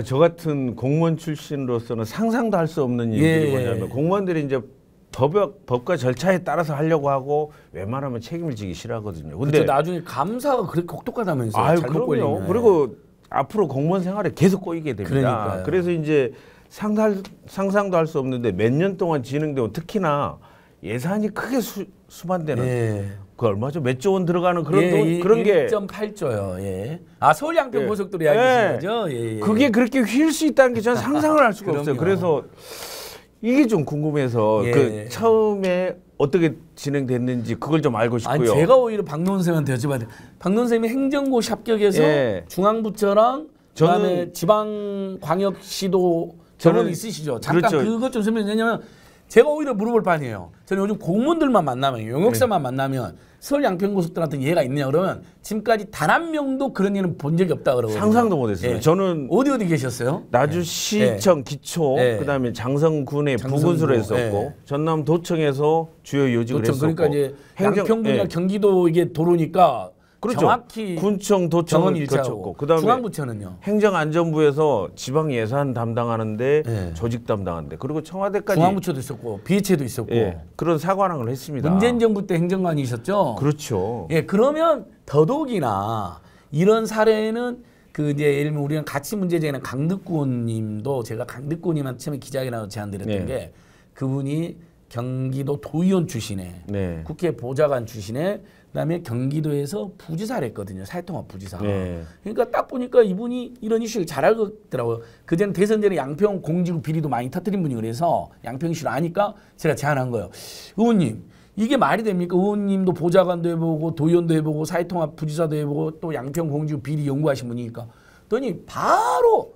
저 같은 공무원 출신으로서는 상상도 할 수 없는 일들이 뭐냐면 공무원들이 이제 법과 절차에 따라서 하려고 하고 웬만하면 책임을 지기 싫어하거든요. 근데 나중에 감사가 그렇게 혹독하다면서요. 잘못 그럼요. 그리고 앞으로 공무원 생활에 계속 꼬이게 됩니다. 그러니까요. 그래서 이제 상상도 할 수 없는데 몇 년 동안 진행되고 특히나 예산이 크게 수반되는 그 얼마죠? 몇 조 원 들어가는 그런 그런 게 1.8조요. 서울 양평 고속도로 이야기하신 거죠? 그게 그렇게 휠 수 있다는 게 저는 상상을 할 수가 없어요. 그래서 이게 좀 궁금해서 그 처음에 어떻게 진행됐는지 그걸 좀 알고 싶고요. 제가 오히려 박노원 쌤한테 여쭤봐야 박노원 쌤이 행정고시 합격해서 중앙부처랑 그다음에 지방광역시도 경험 있으시죠? 잠깐 그것 좀 설명해. 왜냐면 제가 오히려 물어볼 판이에요. 저는 요즘 공무원들만 만나면 용역사만 만나면 서울 양평고속도로 같은 예가 있느냐 그러면 지금까지 단 한 명도 그런 일은 본 적이 없다 그러거든요. 상상도 못했어요. 저는 어디 계셨어요? 나주시청 기초, 그다음에 장성군의 부군수로 했었고 전남도청에서 주요 요직을 했었고. 그러니까 이제 양평군이나 경기도 이게 도로니까 정확히 군청, 도청을 거쳤고 그다음에 중앙부처는요. 행정안전부에서 지방 예산 담당하는데 조직 담당하는데 그리고 청와대까지 중앙부처도 있었고 비해체도 있었고 그런 사관왕을 했습니다. 문재인 정부 때 행정관이셨죠. 그렇죠. 그러면 더더욱이나 이런 사례는 그 이제 예를 들면 우리는 같이 문제 제기는 강득구님도 제가 강득구님한테 처음에 기자회견하고 제안드렸던 게 그분이 경기도 도의원 출신에 국회 보좌관 출신에 그다음에 경기도에서 부지사를 했거든요. 사회통합 부지사. 그러니까 딱 보니까 이분이 이런 이슈를 잘 알고 있더라고요. 그전 대선 전에 양평 공지구 비리도 많이 터뜨린 분이 그래서 양평 이슈를 아니까 제가 제안한 거예요. 의원님 이게 말이 됩니까? 의원님도 보좌관도 해보고 도의원도 해보고 사회통합 부지사도 해보고 또 양평 공지구 비리 연구하신 분이니까 그러니 바로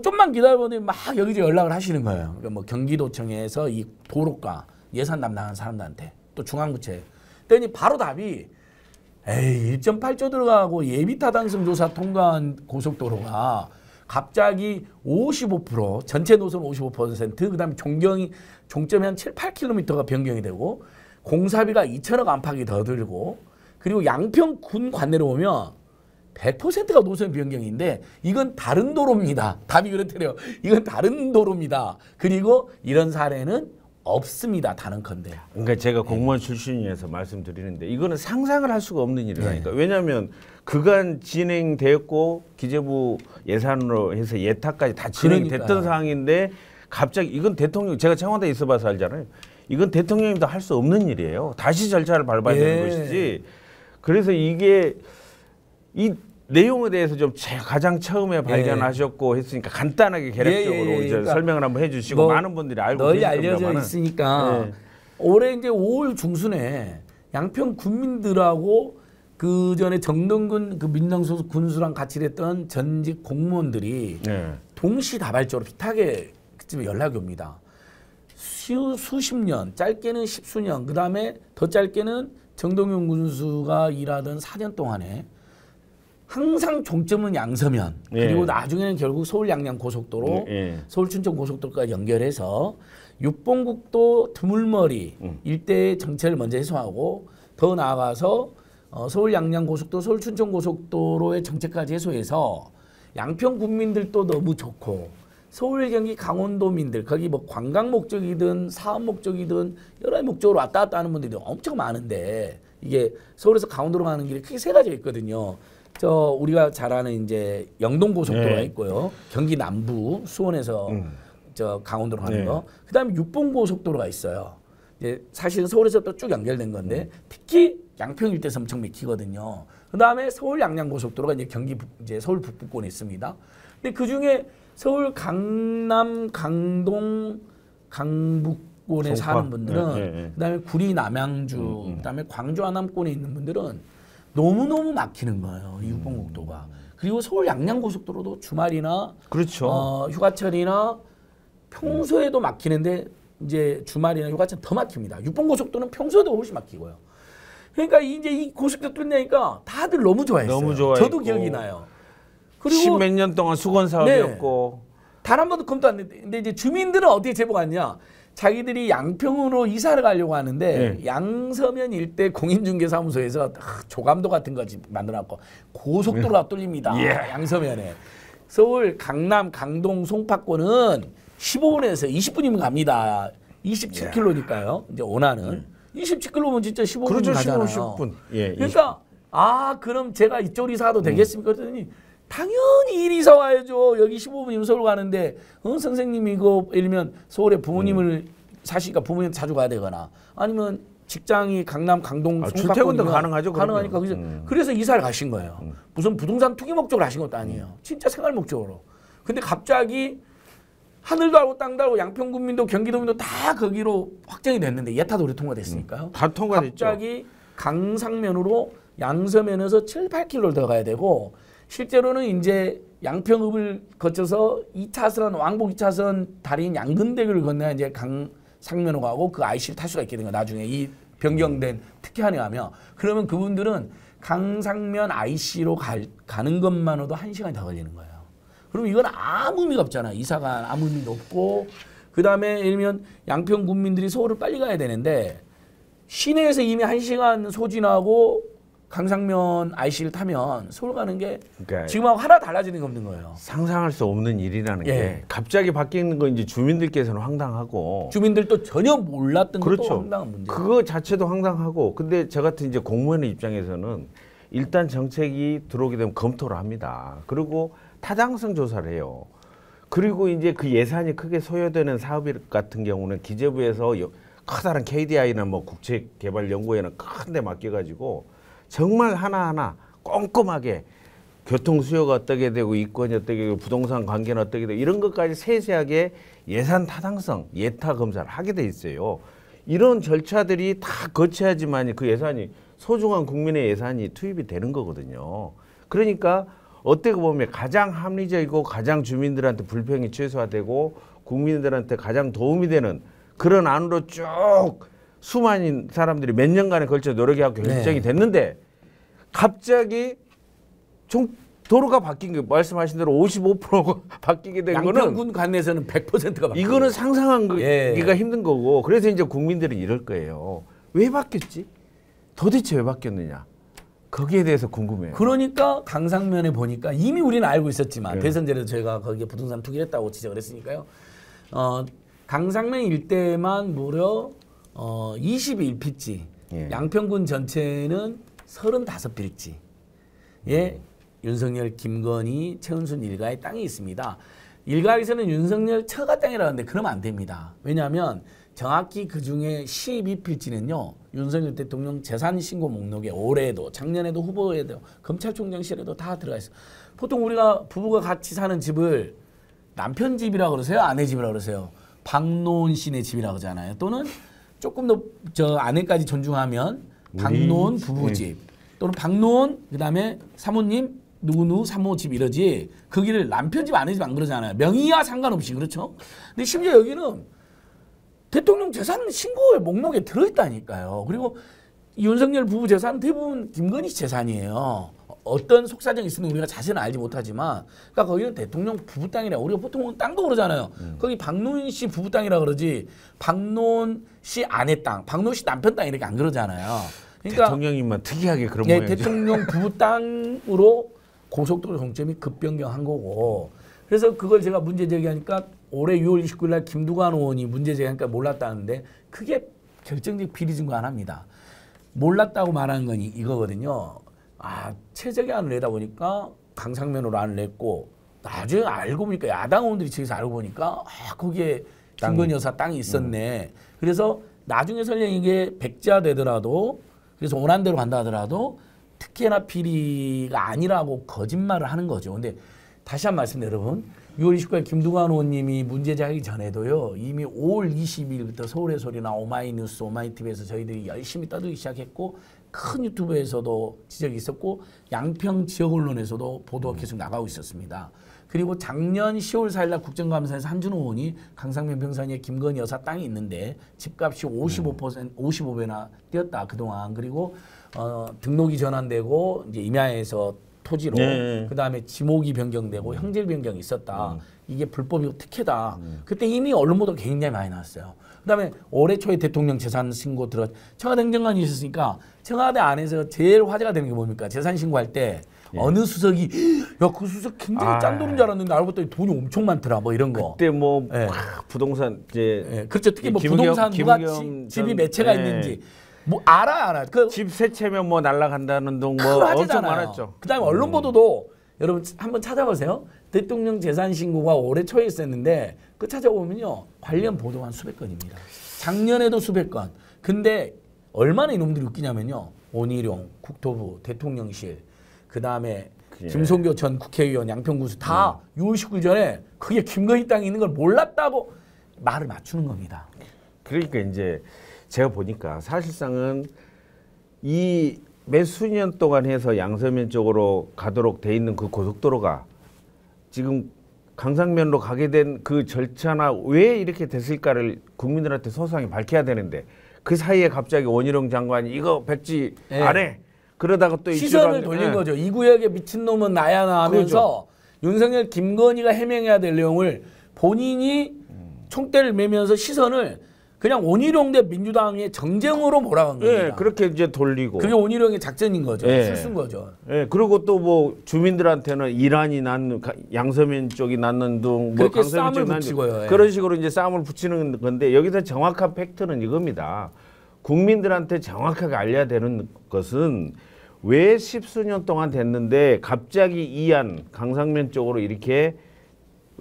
좀만 기다려보니 막 여기저기 연락을 하시는 거예요. 그러니까 뭐 경기도청에서 이 도로과 예산 담당하는 사람들한테 또 중앙부처에 그랬더니 바로 답이 1.8조 들어가고 예비타당성 조사 통과한 고속도로가 갑자기 55% 전체 노선 55% 그다음에 종점이 한 7, 8km가 변경이 되고 공사비가 2천억 안팎이 더 들고 그리고 양평군 관내로 오면 100%가 노선 변경인데 이건 다른 도로입니다. 답이 그렇더래요. 이건 다른 도로입니다. 그리고 이런 사례는 없습니다. 단언컨대. 그러니까 제가 공무원 출신이라서 말씀드리는데 이거는 상상을 할 수가 없는 일이라니까. 왜냐하면 그간 진행되었고 기재부 예산으로 해서 예타까지 다 진행됐던 상황인데 갑자기 이건 대통령 제가 청와대에 있어봐서 알잖아요. 이건 대통령님도 할 수 없는 일이에요. 다시 절차를 밟아야 되는 것이지. 그래서 이게 이 내용에 대해서 좀 가장 처음에 발견하셨고 했으니까 간단하게 개략적으로 이제 그러니까 설명을 한번 해주시고 많은 분들이 알고 널리 알려져 있으니까 올해 이제 5월 중순에 양평 군민들하고 그 전에 정동근 그 민정수석 군수랑 같이 일했던 전직 공무원들이 동시다발적으로 비슷하게 그쯤에 연락이 옵니다. 수십 년, 짧게는 십수년, 그 다음에 더 짧게는 정동근 군수가 일하던 4년 동안에 항상 종점은 양서면 그리고 나중에는 결국 서울 양양 고속도로 서울 춘천 고속도로까지 연결해서 6번국도 드물머리 일대의 정체를 먼저 해소하고 더 나아가서 서울 양양 고속도로 서울 춘천 고속도로의 정체까지 해소해서 양평 군민들도 너무 좋고 서울 경기 강원도민들 거기 뭐 관광 목적이든 사업 목적이든 여러 목적으로 왔다 갔다 하는 분들이 엄청 많은데 이게 서울에서 강원도로 가는 길이 크게 세 가지가 있거든요. 우리가 잘 아는 이제 영동고속도로가 있고요. 경기 남부 수원에서 강원도로 가는 거. 그다음에 육봉고속도로가 있어요. 이제 사실은 서울에서 또 쭉 연결된 건데 특히 양평 일대에서 엄청 막히거든요. 그다음에 서울 양양고속도로가 이제 경기 이제 서울 북부권에 있습니다. 근데 그 중에 서울 강남, 강동, 강북권에 사는 분들은 그다음에 구리, 남양주, 그다음에 광주, 하남권에 있는 분들은 너무너무 막히는 거예요. 이 육봉국도가. 그리고 서울 양양고속도로도 주말이나 휴가철이나 평소에도 막히는데 이제 주말이나 휴가철 더 막힙니다. 육봉고속도로는 평소에도 훨씬 막히고요. 그러니까 이제 이 고속도로 뚫리니까 다들 너무 좋아했어요. 너무 좋아했고. 저도 기억이 나요. 그리고 십몇 년 동안 수건 사업이었고 단 한 번도 검토 안 됐는데 근데 이제 주민들은 어떻게 제보가 왔냐? 자기들이 양평으로 이사를 가려고 하는데 양서면 일대 공인중개사무소에서 조감도 같은 거 만들어놨고 고속도로가 뚫립니다. 양서면에. 서울, 강남, 강동, 송파권은 15분에서 20분이면 갑니다. 27km니까요. 이제 원하는 27km면 진짜 15분 그렇죠. 가잖아요. 15분. 예, 그러니까 그럼 제가 이쪽 이사도 되겠습니까? 그랬더니 당연히 1이사 와야죠. 여기 15분이면 서울 가는데 선생님이 이거 예를 들면 서울에 부모님을 사시니까 부모님 자주 가야 되거나 아니면 직장이 강남, 강동, 출퇴근도 가능하죠. 가능하니까 그래서 이사를 가신 거예요. 무슨 부동산 투기 목적으로 하신 것도 아니에요. 진짜 생활 목적으로. 근데 갑자기 하늘도 알고 땅도 알고 양평군민도 경기도민도 다 거기로 확정이 됐는데 예타도 통과됐으니까요. 다 통과됐죠. 갑자기 강상면으로 양서면에서 7, 8km를 더 가야 되고 실제로는 이제 양평읍을 거쳐서 2차선 왕복 2차선 다리인 양근대교를 건너야 이제 강상면으로 가고 그 IC를 탈 수가 있게 된 거예요. 나중에 이 변경된 특혜안에 하면 그러면 그분들은 강상면 IC로 가는 것만으로도 1시간이 더 걸리는 거예요. 그럼 이건 아무 의미가 없잖아. 이사가 아무 의미도 없고 그다음에 예를 들면 양평 군민들이 서울을 빨리 가야 되는데 시내에서 이미 1시간 소진하고 강상면 IC를 타면 서울 가는 게 그러니까 지금하고 하나 달라지는 게 없는 거예요. 상상할 수 없는 일이라는 게 갑자기 바뀌는 거 이제 주민들께서는 황당하고 주민들도 전혀 몰랐던 그렇죠. 것도 황당한 문제. 그거 자체도 황당하고 근데 저 같은 이제 공무원의 입장에서는 일단 정책이 들어오게 되면 검토를 합니다. 그리고 타당성 조사를 해요. 그리고 이제 그 예산이 크게 소요되는 사업 같은 경우는 기재부에서 커다란 KDI나 뭐 국책개발연구회는 큰 데 맡겨가지고 정말 하나하나 꼼꼼하게 교통 수요가 어떻게 되고 이권이 어떻게 되고 부동산 관계는 어떻게 되고 이런 것까지 세세하게 예산 타당성 예타 검사를 하게 돼 있어요. 이런 절차들이 다 거쳐야지만 그 예산이 소중한 국민의 예산이 투입이 되는 거거든요. 그러니까 어떻게 보면 가장 합리적이고 가장 주민들한테 불평이 최소화되고 국민들한테 가장 도움이 되는 그런 안으로 쭉 수많은 사람들이 몇 년간에 걸쳐 노력해갖고 결정이 됐는데 갑자기 도로가 바뀐 게 말씀하신 대로 55%가 바뀌게 된 거는 양평군 관내에서는 100%가 바뀌어요. 이거는 상상하기가 힘든 거고 그래서 이제 국민들이 이럴 거예요. 왜 바뀌었지? 도대체 왜 바뀌었느냐? 거기에 대해서 궁금해요. 그러니까 강상면에 보니까 이미 우리는 알고 있었지만 대선 전에도 저희가 거기에 부동산 투기를 했다고 지적을 했으니까요. 강상면 일대만 무려 21필지, 양평군 전체는 35필지. 윤석열, 김건희, 최은순 일가의 땅이 있습니다. 일각에서는 윤석열 처가 땅이라고 하는데 그러면 안 됩니다. 왜냐하면 정확히 그중에 12필지는요. 윤석열 대통령 재산신고 목록에 올해도 작년에도 후보에도 검찰총장실에도 다 들어가 있어요. 보통 우리가 부부가 같이 사는 집을 남편 집이라고 그러세요? 아내 집이라고 그러세요? 박노은 씨네 집이라고 하잖아요. 또는 조금 더 저 아내까지 존중하면 박노은 부부집 또는 박노은 그다음에 사모님 누구 사모 집 이러지 거기를 남편 집 아내 집 안 그러잖아요. 명의와 상관없이 그렇죠. 근데 심지어 여기는 대통령 재산 신고의 목록에 들어있다니까요. 그리고 윤석열 부부 재산 대부분 김건희 씨 재산이에요. 어떤 속사정이 있으면 우리가 자세는 알지 못하지만 그러니까 거기는 대통령 부부 땅이라 우리가 보통 땅도 그러잖아요. 거기 박노은 씨 부부 땅이라 그러지 박노은 씨 아내 땅, 박노은 씨 남편 땅 이렇게 안 그러잖아요. 그러니까 대통령님만 특이하게 그런 모양이죠. 대통령 부부 땅으로 고속도로 정점이 급변경한 거고 그래서 그걸 제가 문제 제기하니까 올해 6월 29일 날 김두관 의원이 문제 제기하니까 몰랐다는데 그게 결정적 비리 증거 하나입니다. 몰랐다고 말하는 건 이거거든요. 최적의 안을 내다 보니까 강상면으로 안을 냈고 나중에 알고 보니까 야당 의원들이 저기서 알고 보니까 거기에 김건희 여사 땅이 있었네. 그래서 나중에 설령 이게 백지화되더라도 그래서 원안대로 간다 하더라도 특혜나 비리가 아니라고 거짓말을 하는 거죠. 근데 다시 한 번 말씀드려요, 여러분. 6월 29일 김두관 의원님이 문제 제기하기 전에도요. 이미 5월 22일부터 서울의 소리나 오마이뉴스, 오마이TV에서 저희들이 열심히 떠들기 시작했고 큰 유튜브에서도 지적이 있었고 양평 지역 언론에서도 보도가 계속 나가고 있었습니다. 그리고 작년 10월 4일 날 국정감사에서 한준호 의원이 강상면 병산에 김건희 여사 땅이 있는데 집값이 55배나 뛰었다 그동안. 그리고 등록이 전환되고 이제 임야에서 토지로 그다음에 지목이 변경되고 형질 변경이 있었다. 이게 불법이고 특혜다. 그때 이미 언론 보도 굉장히 많이 나왔어요. 그다음에 올해 초에 대통령 재산 신고 청와대 행정관이 있었으니까 청와대 안에서 제일 화제가 되는 게 뭡니까? 재산 신고할 때 어느 수석이 야 그 수석 굉장히 짠돈인 줄 알았는데 알고 봤더니 돈이 엄청 많더라 뭐 이런 거. 그때 뭐 부동산 이제 그렇죠. 특히 뭐 부동산 누가 집이 몇 채가 있는지 뭐 알아. 그 집 세 채면 뭐 날라간다는 둥 뭐 엄청 많았죠. 그다음에 언론 보도도 여러분 한번 찾아보세요. 대통령 재산 신고가 올해 초에 있었는데 그 찾아보면요 관련 보도가 한 수백 건입니다. 작년에도 수백 건. 근데 얼마나 이놈들이 웃기냐면요. 원희룡 국토부 대통령실 그다음에 김성교 전 국회의원 양평구수 다 6월 19일 전에 그게 김건희 땅이 있는 걸 몰랐다고 말을 맞추는 겁니다. 그러니까 이제 제가 보니까 사실상은 이 몇 수년 동안 해서 양서면 쪽으로 가도록 돼 있는 그 고속도로가 지금 강상면으로 가게 된 그 절차나 왜 이렇게 됐을까를 국민들한테 소상히 밝혀야 되는데 그 사이에 갑자기 원희룡 장관이 이거 백지 안 해. 그러다가 또 시선을 돌린 거죠. 이 구역에 미친놈은 나야 나 하면서 윤석열 김건희가 해명해야 될 내용을 본인이 총대를 매면서 시선을 그냥 원희룡 대 민주당의 정쟁으로 몰아간 겁니다. 예, 그렇게 이제 돌리고. 그게 원희룡의 작전인 거죠. 실수인 거죠. 예, 그리고 또 뭐 주민들한테는 이란이 낳는 양서면 쪽이 낳는 둥, 뭐 그렇게 싸움을 붙이고요. 그런 식으로 이제 싸움을 붙이는 건데 여기서 정확한 팩트는 이겁니다. 국민들한테 정확하게 알려야 되는 것은 왜 십수년 동안 됐는데 갑자기 이안 강상면 쪽으로 이렇게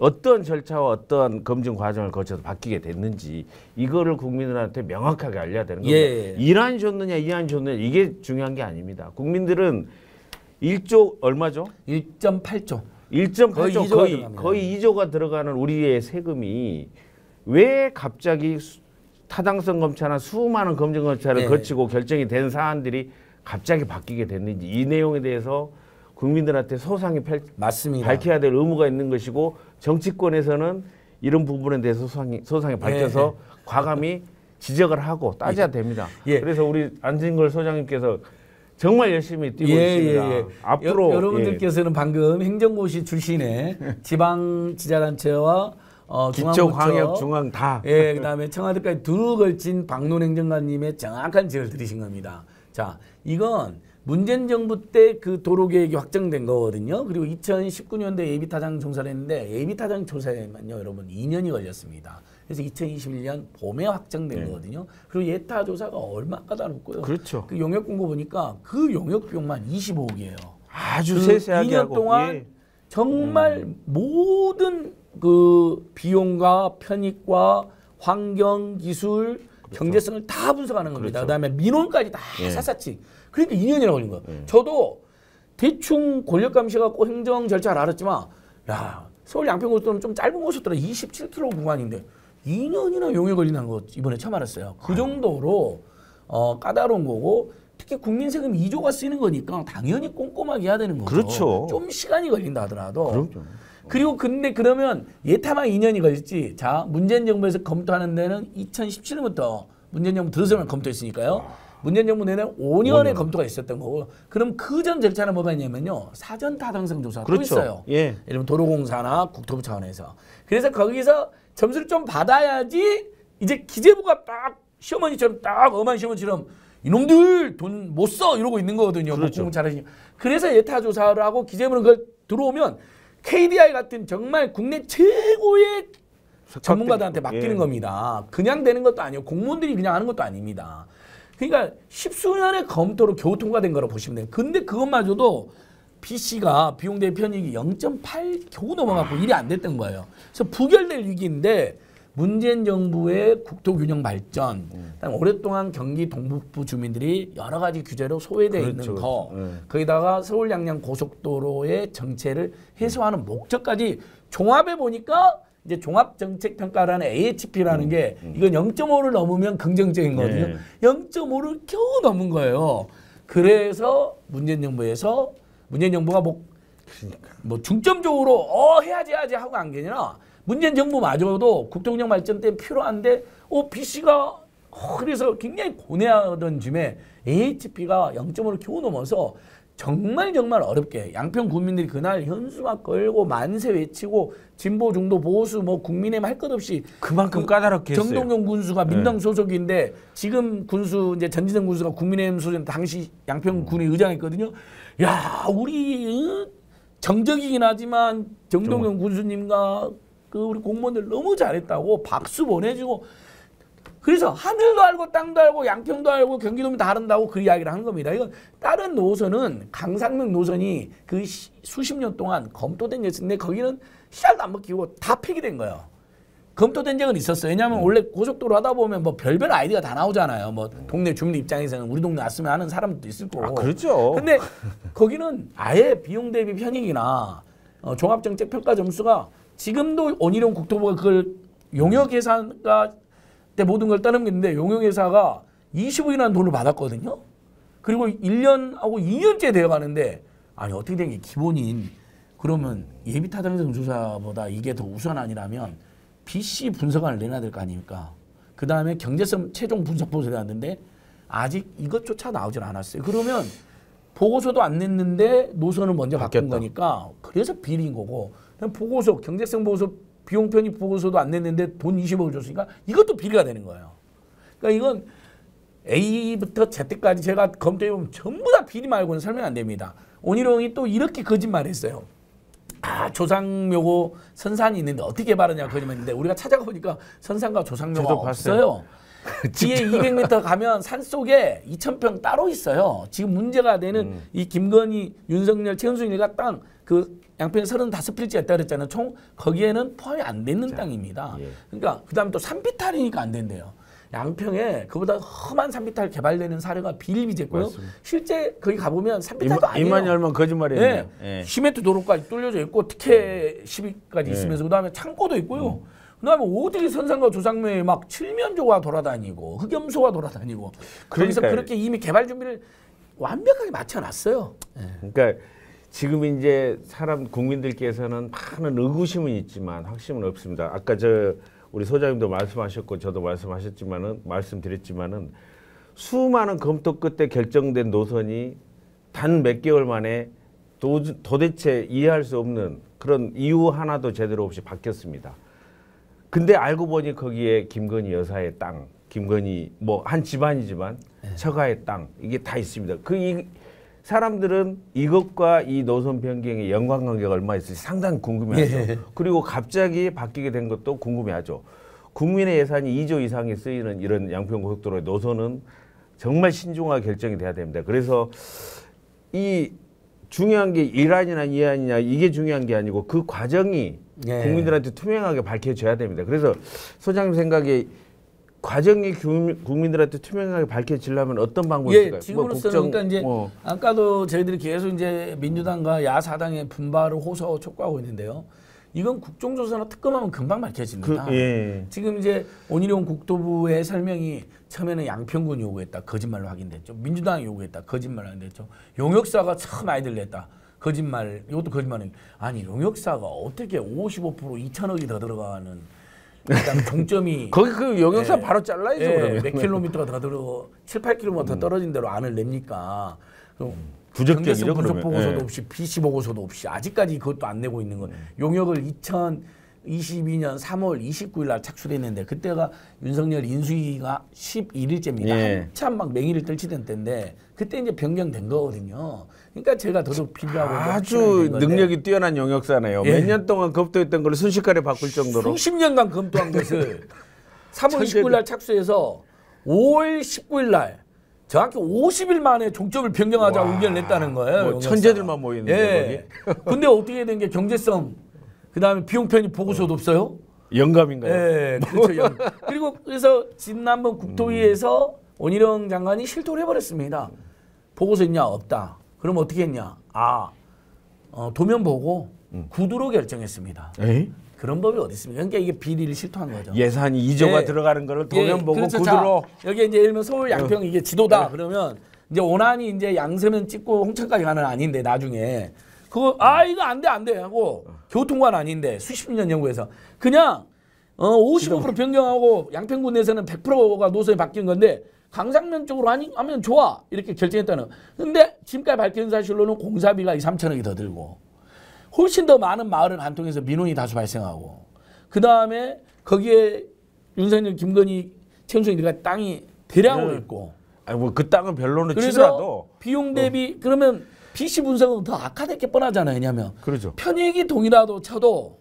어떤 절차와 어떤 검증 과정을 거쳐서 바뀌게 됐는지 이거를 국민들한테 명확하게 알려야 되는 겁니다. 이란이 좋느냐 이안이 좋느냐 이게 중요한 게 아닙니다. 국민들은 1조 얼마죠? 1.8조. 1.8조 거의 2조가 들어가는 우리의 세금이 왜 갑자기 타당성 검사나 수많은 검증 검사를 거치고 결정이 된 사안들이 갑자기 바뀌게 됐는지 이 내용에 대해서 국민들한테 소상히 맞습니다. 밝혀야 될 의무가 있는 것이고 정치권에서는 이런 부분에 대해서 소상히 밝혀서 과감히 지적을 하고 따져야 됩니다. 그래서 우리 안진걸 소장님께서 정말 열심히 뛰고 있습니다. 앞으로 여러분들께서는 방금 행정고시 출신의 지방지자단체와 기초광역 중앙 다 그다음에 청와대까지 두루 걸친 박노 행정관님의 정확한 지적을 들으신 겁니다. 자, 이건 문재인 정부 때 그 도로 계획이 확정된 거거든요. 그리고 2019년도에 예비타당 조사를 했는데 예비타당 조사에만요, 여러분 2년이 걸렸습니다. 그래서 2021년 봄에 확정된 거거든요. 그리고 예타 조사가 얼마 까다롭고요. 그렇죠. 그 용역 공고 보니까 그 용역 비용만 25억이에요. 아주 그 세세하게 2년 하고. 동안 정말 모든 그 비용과 편익과 환경, 기술, 경제성을 다 분석하는 겁니다. 그다음에 민원까지 다 샅샅이. 그러니까 2년이나 걸린 거예요. 저도 대충 권력 감시해갖고 행정 절차를 알았지만 야 서울 양평고속도로는 좀 짧은 곳이었더라. 27km 구간인데 2년이나 용역 걸린다는 거 이번에 처음 알았어요. 그 정도로 까다로운 거고 특히 국민 세금 2조가 쓰이는 거니까 당연히 꼼꼼하게 해야 되는 거죠. 그렇죠. 좀 시간이 걸린다 하더라도. 그렇죠. 그리고 근데 그러면 예타만 2년이 걸릴지 자 문재인 정부에서 검토하는 데는 2017년부터 문재인 정부 들어서만 검토했으니까요. 문재인 정부 내내 5년의 검토가 있었던 거고 그럼 그 전 절차는 뭐가 있냐면요. 사전 타당성 조사가 또 있어요. 예를 들면 도로공사나 국토부 차원에서. 그래서 거기서 점수를 좀 받아야지 이제 기재부가 딱 시어머니처럼 딱 엄한 시어머니처럼 이놈들 돈 못 써 이러고 있는 거거든요. 그렇죠. 그래서 예타 조사를 하고 기재부는 그걸 들어오면 KDI 같은 정말 국내 최고의 전문가들한테 맡기는 겁니다. 그냥 되는 것도 아니고 공무원들이 그냥 하는 것도 아닙니다. 그러니까 십수년의 검토로 겨우 통과된 거라고 보시면 돼요. 근데 그것마저도 BC가 비용 대비 편익이 0.8 겨우 넘어갔고 일이 안 됐던 거예요. 그래서 부결될 위기인데 문재인 정부의 국토균형 발전, 오랫동안 경기 동북부 주민들이 여러 가지 규제로 소외되어 있는 거, 거기다가 서울 양양 고속도로의 정체를 해소하는 목적까지 종합해 보니까 이제 종합정책평가라는 AHP라는 게 이건 0.5를 넘으면 긍정적인 거거든요. 0.5를 겨우 넘은 거예요. 그래서 문재인 정부가 뭐 중점적으로 해야지 하고 안 게 아니라 문재인 정부마저도 국토균형 발전 때문에 필요한데 BC가 그래서 굉장히 고뇌하던 쯤에 AHP가 0.5를 겨우 넘어서 정말 어렵게 양평 국민들이 그날 현수막 걸고 만세 외치고 진보 중도 보수 뭐 국민의힘 할 것 없이 그만큼 까다롭게 했어요. 정동영 군수가 민당 소속인데 지금 군수 이제 전지현 군수가 국민의힘 소속 당시 양평 군의 의장했거든요. 야 우리 정적이긴 하지만 정동영 군수님과 그 우리 공무원들 너무 잘했다고 박수 보내주고 그래서 하늘도 알고 땅도 알고 양평도 알고 경기도민 다 아른다고 그 이야기를 하는 겁니다. 이건 다른 노선은 강상명 노선이 그 수십 년 동안 검토된 게 있었는데 거기는 씨알도 안 먹히고 다 폐기된 거예요. 검토된 적은 있었어요. 왜냐하면 원래 고속도로 하다 보면 뭐 별별 아이디어가 다 나오잖아요. 뭐 동네 주민 입장에서는 우리 동네 왔으면 하는 사람도 있을 거고. 아, 그렇죠. 근데 거기는 아예 비용 대비 편익이나 종합정책 평가 점수가 지금도 원희룡 국토부가 그걸 용역 예산가 때 모든 걸 떠넘겼는데 용역회사가 20억이라는 돈을 받았거든요. 그리고 1년하고 2년째 되어가는데 아니 어떻게 된 게 기본인 그러면 예비타당성 조사보다 이게 더 우선 아니라면 BC 분석안을 내놔야 될 거 아닙니까? 그 다음에 경제성 최종 분석 보고서 내놨는데 아직 이것조차 나오질 않았어요. 그러면 보고서도 안 냈는데 노선을 먼저 바꾼 거니까 그래서 비리인 거고 보고서 경제성 보고서 비용 편입 보고서도 안 냈는데 돈 20억을 줬으니까 이것도 비리가 되는 거예요. 그러니까 이건 A부터 Z까지 제가 검토해보면 전부 다 비리 말고는 설명 안 됩니다. 원희룡이 또 이렇게 거짓말했어요. 아 조상묘고 선산이 있는데 어떻게 바르냐 거짓말인데 우리가 찾아보니까 선산과 조상묘가 없어요. 뒤에 200m 가면 산속에 2,000평 따로 있어요. 지금 문제가 되는 이 김건희, 윤석열, 최은순이가 땅 그 양평에 35필지가 있다 그랬잖아요. 총 거기에는 포함이 안 되는 땅입니다. 예. 그러니까 그다음에 또 산비탈이니까 안 된대요. 양평에 그보다 험한 산비탈 개발되는 사례가 비일비재고요. 맞습니다. 실제 거기 가보면 산비탈도 아니에요. 이만희 얼마 거짓말이에요. 네. 예. 시멘트 도로까지 뚫려져 있고 특혜 시비까지 있으면서 그다음에 창고도 있고요. 그다음에 어떻게 선산과 조상묘에 막 칠면조가 돌아다니고 흑염소가 돌아다니고 거기서 그렇게 이미 개발 준비를 완벽하게 맞춰놨어요. 그러니까 지금 이제 국민들께서는 많은 의구심은 있지만 확신은 없습니다. 아까 우리 소장님도 말씀하셨고 저도 말씀드렸지만은 수많은 검토 끝에 결정된 노선이 단 몇 개월 만에 도대체 이해할 수 없는 그런 이유 하나도 제대로 없이 바뀌었습니다. 근데 알고 보니 거기에 김건희 여사의 땅, 김건희 뭐 한 집안이지만 처가의 땅 이게 다 있습니다. 사람들은 이것과 이 노선 변경의 연관관계가 얼마 있을지 상당히 궁금해하죠. 그리고 갑자기 바뀌게 된 것도 궁금해하죠. 국민의 예산이 2조 이상이 쓰이는 이런 양평고속도로의 노선은 정말 신중하게 결정이 돼야 됩니다. 그래서 이 중요한 게 1안이나 2안이냐 이게 중요한 게 아니고 그 과정이 국민들한테 투명하게 밝혀져야 됩니다. 그래서 소장님 생각에 과정이 국민들한테 투명하게 밝혀지려면 어떤 방법이 있을까요? 지금으로서는 그러니까 이제 아까도 저희들이 계속 이제 민주당과 야사당의 분발을 호소 촉구하고 있는데요. 이건 국정조사나 특검하면 금방 밝혀집니다. 지금 이제 원희룡 국토부의 설명이 처음에는 양평군 요구했다. 거짓말로 확인됐죠. 민주당이 요구했다. 거짓말로 확인됐죠. 용역사가 참 많이 들렸다. 거짓말. 이것도 거짓말이. 아니 용역사가 어떻게 55% 2천억이 더 들어가는 일단 종점이 거기 그 용역사 바로 잘라야죠. 그러면. 몇 킬로미터가 더 들어 7, 8킬로미터 더 떨어진 대로 안을 냅니까? 부적격이죠. 분석 보고서도 없이 BC 보고서도 없이 아직까지 그것도 안 내고 있는 건 용역을 2022년 3월 29일 날 착수됐는데 그때가 윤석열 인수위가 11일째입니다. 한참 막 맹위를 떨치던 때인데 그때 이제 변경된 거거든요. 그러니까 제가 더더욱 필요하고 아주 능력이 뛰어난 용역사네요. 몇 년 동안 검토했던 걸 순식간에 바꿀 정도로 수십 년간 검토한 것을 3월 29일 날 착수해서 5월 19일 날 정확히 50일 만에 종점을 변경하자고 의견을 냈다는 거예요. 뭐 천재들만 모이는데 거기. 근데 어떻게 된 게 경제성 그다음에 비용 편입 보고서도 없어요? 영감인가요? 네, 그렇죠. 그리고 그래서 지난번 국토위에서 원희룡 장관이 실토를 해버렸습니다. 보고서 있냐? 없다. 그럼 어떻게 했냐? 도면 보고 구두로 결정했습니다. 에이? 그런 법이 어디 있습니까? 그러니까 이게 비리를 실토한 거죠. 예산이 2조가 들어가는 거를 도면 보고 그렇죠. 구두로. 자, 여기 이제 예를 들면 서울 양평 이게 지도다. 그러면 이제 원안이 이제 양서면 찍고 홍천까지 가는 아닌데 나중에 그거 이거 안 돼 하고 교통관 아닌데 수십 년 연구해서 그냥 55% 변경하고 양평군 내에서는 100%가 노선이 바뀐 건데 강상면 쪽으로 하면 좋아 이렇게 결정했다는. 근데 지금까지 밝혀진 사실로는 공사비가 3천억이 더 들고 훨씬 더 많은 마을을 관통해서 민원이 다수 발생하고 그 다음에 거기에 윤석열, 김건희, 최은순이 들어간 땅이 대량으로 있고. 아니 뭐 그 땅은 별로는 그래서 치더라도 비용 대비 그러면 PC 분석은 더 악화될 게 뻔하잖아요. 왜냐하면 그렇죠. 편익이 동이라도 쳐도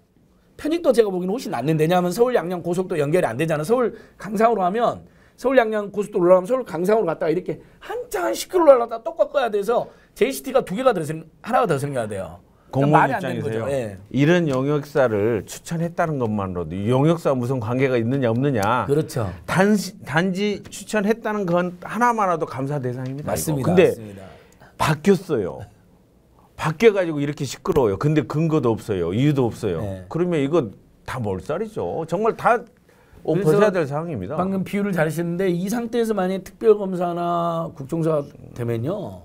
편익도 제가 보기에는 훨씬 낫는데 왜냐하면 서울 양양 고속도 연결이 안 되잖아요. 서울 강상으로 하면 서울 양양 고속도로 올라가면 서울 강상으로 갔다가 이렇게 한참 한 10km 올라갔다가 또 꺾어야 돼서 JCT가 두 개가 하나가 더 생겨야 돼요. 그러니까 공무원 입장에서요. 예. 이런 용역사를 추천했다는 것만으로도 이 용역사 무슨 관계가 있느냐 없느냐. 그렇죠. 단지 추천했다는 건 하나만으로도 감사 대상입니다. 맞습니다. 근데 맞습니다. 바뀌었어요. 바뀌어가지고 이렇게 시끄러워요. 근데 근거도 없어요. 이유도 없어요. 네. 그러면 이거 다 몰살이죠. 정말 다 옷 그래서 벗어야 될 상황입니다. 방금 비유를 잘 하셨는데 이 상태에서 만약에 특별검사나 국정조사 되면요.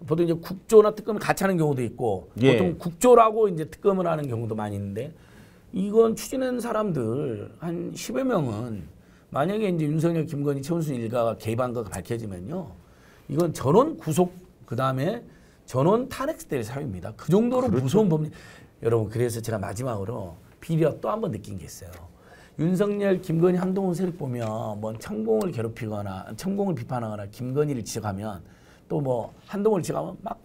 보통 이제 국조나 특검을 같이 하는 경우도 있고 예. 보통 국조라고 이제 특검을 하는 경우도 많이 있는데 이건 추진한 사람들 한 10여 명은 만약에 이제 윤석열, 김건희, 최은순 일가가 개입한 거가 밝혀지면요. 이건 전원 구속 그다음에 전원 탄핵될 사유입니다. 그 정도로 그렇죠. 무서운 법률. 여러분 그래서 제가 마지막으로 비리와 또 한 번 느낀 게 있어요. 윤석열, 김건희, 한동훈 세력 보면 뭐 천공을 괴롭히거나 천공을 비판하거나 김건희를 지적하면 또 뭐 한동훈을 지적하면 막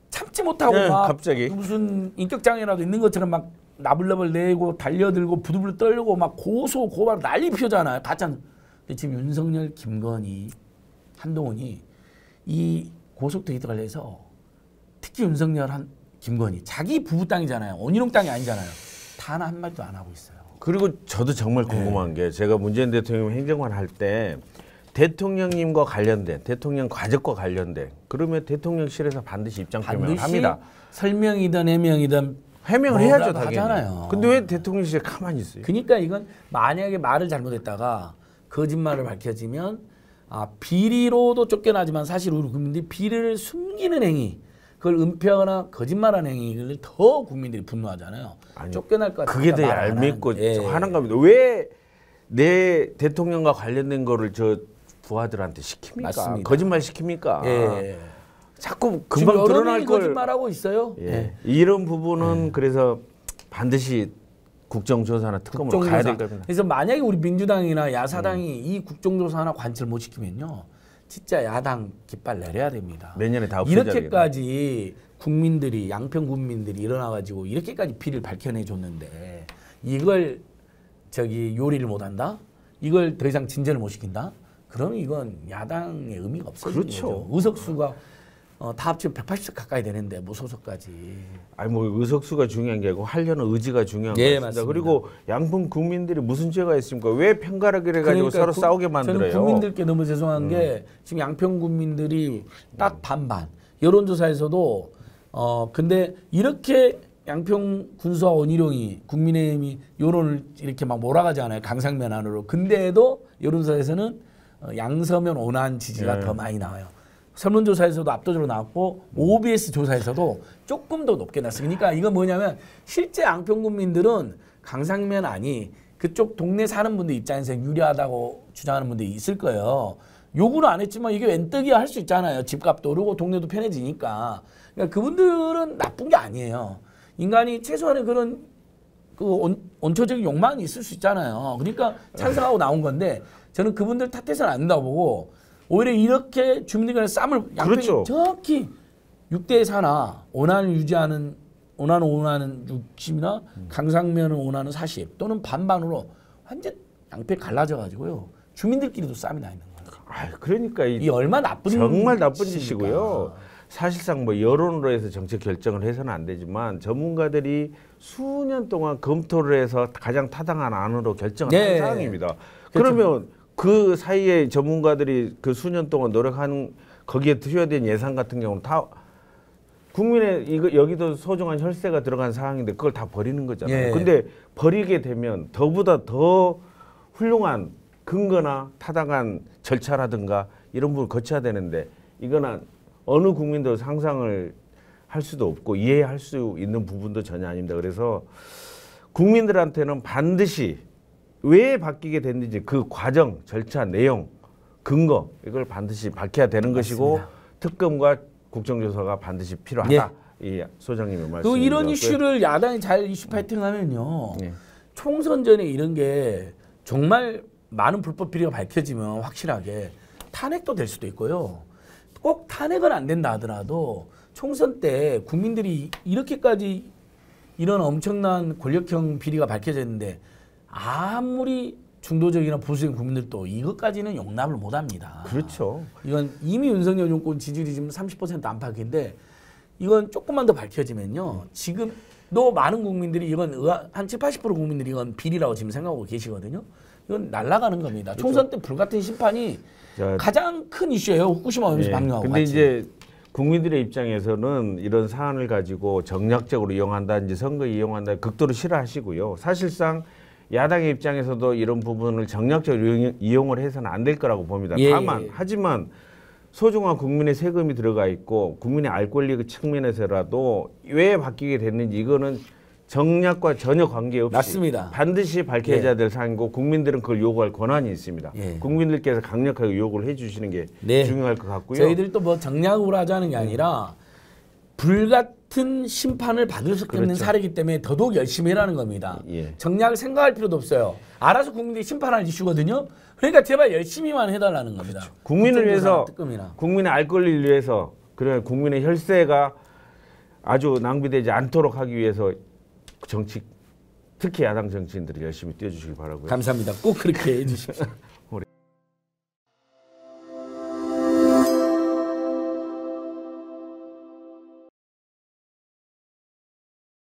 참지 못하고 네, 막 갑자기 무슨 인격장애라도 있는 것처럼 막 나불나불 내고 달려들고 부들부들 떨고 막 고소 고발 난리 피우잖아요. 가짜. 근데 지금 윤석열, 김건희, 한동훈이 이 고속도로 관련해서 특히 윤석열, 김건희 자기 부부 땅이잖아요. 원희룡 땅이 아니잖아요. 단 한 마디도 안 하고 있어요. 그리고 저도 정말 궁금한 게 제가 문재인 대통령 행정관 할 때 대통령님과 관련된 대통령 가족과 관련된 그러면 대통령실에서 반드시 입장 표명을 합니다. 설명이든 해명을 해야죠 당연히. 하잖아요. 근데 왜 대통령실에 가만히 있어요? 그러니까 이건 만약에 말을 잘못했다가 거짓말을 밝혀지면 비리로도 쫓겨나지만 사실 우리 국민들이 비리를 숨기는 행위 그걸 은폐하거나 거짓말하는 행위를 더 국민들이 분노하잖아요. 아니, 쫓겨날 것 같아요. 그게 더 얄밉고 화난 겁니다. 왜 내 대통령과 관련된 거를 저 부하들한테 시킵니까? 맞습니다. 거짓말 시킵니까? 예. 자꾸 금방 드러날 걸. 거짓말하고 있어요. 예. 예. 이런 부분은 그래서 반드시 국정조사나 특검으로 가야 될 겁니다. 그래서 만약에 우리 민주당이나 야사당이 이 국정조사 하나 관철 못 시키면요. 진짜 야당 깃발 내려야 됩니다. 내년에 다 없어져야 이렇게까지 국민들이 양평 국민들이 일어나가지고 이렇게까지 비리를 밝혀내줬는데 이걸 요리를 못한다? 이걸 더 이상 진전을 못 시킨다? 그러면 이건 야당의 의미가 없어지는 그렇죠. 거죠. 의석수가 다 합치면 180석 가까이 되는데 무소속까지. 아니 뭐 의석수가 중요한 게 아니고 하려는 의지가 중요한 거습니다. 맞습니다. 그리고 양평 국민들이 무슨 죄가 있습니까? 왜 편가르기를 가지고 서로 싸우게 만들어요? 저는 국민들께 너무 죄송한 게 지금 양평 국민들이 딱 반반. 여론조사에서도 근데 이렇게 양평 군수와 원희룡이 국민의힘이 여론을 이렇게 막 몰아가잖아요. 강상면 안으로. 근데도 여론조사에서는 양서면 온한 지지가 더 많이 나와요. 설문조사에서도 압도적으로 나왔고 OBS 조사에서도 조금 더 높게 났어요. 그러니까 이건 뭐냐면 실제 양평 국민들은 강상면 안이 그쪽 동네 사는 분들 입장에서 유리하다고 주장하는 분들이 있을 거예요. 요구는 안 했지만 이게 웬떡이야 할 수 있잖아요. 집값도 오르고 동네도 편해지니까. 그러니까 그분들은 나쁜 게 아니에요. 인간이 최소한의 그런 원초적인 욕망이 있을 수 있잖아요. 그러니까 찬성하고 나온 건데 저는 그분들 탓해서는 안 된다고 보고 오히려 이렇게 주민들 간의 쌈을 양평이 그렇죠. 정확히 6대 4나 원안을 유지하는 원하는 60이나 강상면을 원하는 40 또는 반반으로 완전 양평이 갈라져 가지고요. 주민들끼리도 쌈이 나 있는 거예요. 그러니까 이 얼마 나쁜 정말 나쁜 짓이고요. 사실상 뭐 여론으로 해서 정책 결정을 해서는 안 되지만 전문가들이 수년 동안 검토를 해서 가장 타당한 안으로 결정한 사항입니다. 그렇죠. 그러면 그 사이에 전문가들이 그 수년 동안 노력한 거기에 투여야 된 예산 같은 경우는 다 국민의 여기도 소중한 혈세가 들어간 사항인데 그걸 다 버리는 거잖아요. 근데 버리게 되면 더보다 더 훌륭한 근거나 타당한 절차라든가 이런 부분을 거쳐야 되는데 이거는 어느 국민도 상상을 할 수도 없고 이해할 수 있는 부분도 전혀 아닙니다. 그래서 국민들한테는 반드시 왜 바뀌게 됐는지 그 과정, 절차, 내용 근거 이걸 반드시 밝혀야 되는 것이고 특검과 국정조사가 반드시 필요하다. 이 소장님의 말씀. 그 이런 이슈를 야당이 잘 이슈 파이팅하면요. 총선 전에 이런 게 정말 많은 불법 비리가 밝혀지면 확실하게 탄핵도 될 수도 있고요. 꼭 탄핵은 안 된다 하더라도 총선 때 국민들이 이렇게까지 이런 엄청난 권력형 비리가 밝혀졌는데 아무리 중도적이나 보수적인 국민들도 이것까지는 용납을 못합니다. 그렇죠. 이건 이미 윤석열 정권 지지율이 지금 30% 안팎인데 이건 조금만 더 밝혀지면요. 지금도 많은 국민들이 이건 한 70, 80% 국민들이 이건 비리라고 지금 생각하고 계시거든요. 이건 날아가는 겁니다. 그렇죠. 총선 때 불같은 심판이 가장 큰 이슈예요. 후쿠시마 오염수 방류하고 근데 같이. 이제 국민들의 입장에서는 이런 사안을 가지고 정략적으로 이용한다든지 선거에 이용한다 극도로 싫어하시고요. 사실상 야당의 입장에서도 이런 부분을 정략적으로 이용을 해서는 안 될 거라고 봅니다. 하지만 소중한 국민의 세금이 들어가 있고 국민의 알 권리 측면에서라도 왜 바뀌게 됐는지 이거는 정략과 전혀 관계없이 맞습니다. 반드시 밝혀져야 될 사항이고 국민들은 그걸 요구할 권한이 있습니다. 국민들께서 강력하게 요구를 해주시는 게 중요할 것 같고요. 저희들도 뭐 정략으로 하자는 게 아니라 불같은 심판을 받을 수 있는 사례이기 때문에 더더욱 열심히 해라는 겁니다. 정략을 생각할 필요도 없어요. 알아서 국민들이 심판할 이슈거든요. 그러니까 제발 열심히만 해달라는 겁니다. 국민을 위해서, 국민의 알 권리를 위해서, 그래 국민의 혈세가 아주 낭비되지 않도록 하기 위해서 정치, 특히 야당 정치인들이 열심히 뛰어주시기 바라고요. 감사합니다. 꼭 그렇게 해주십시오.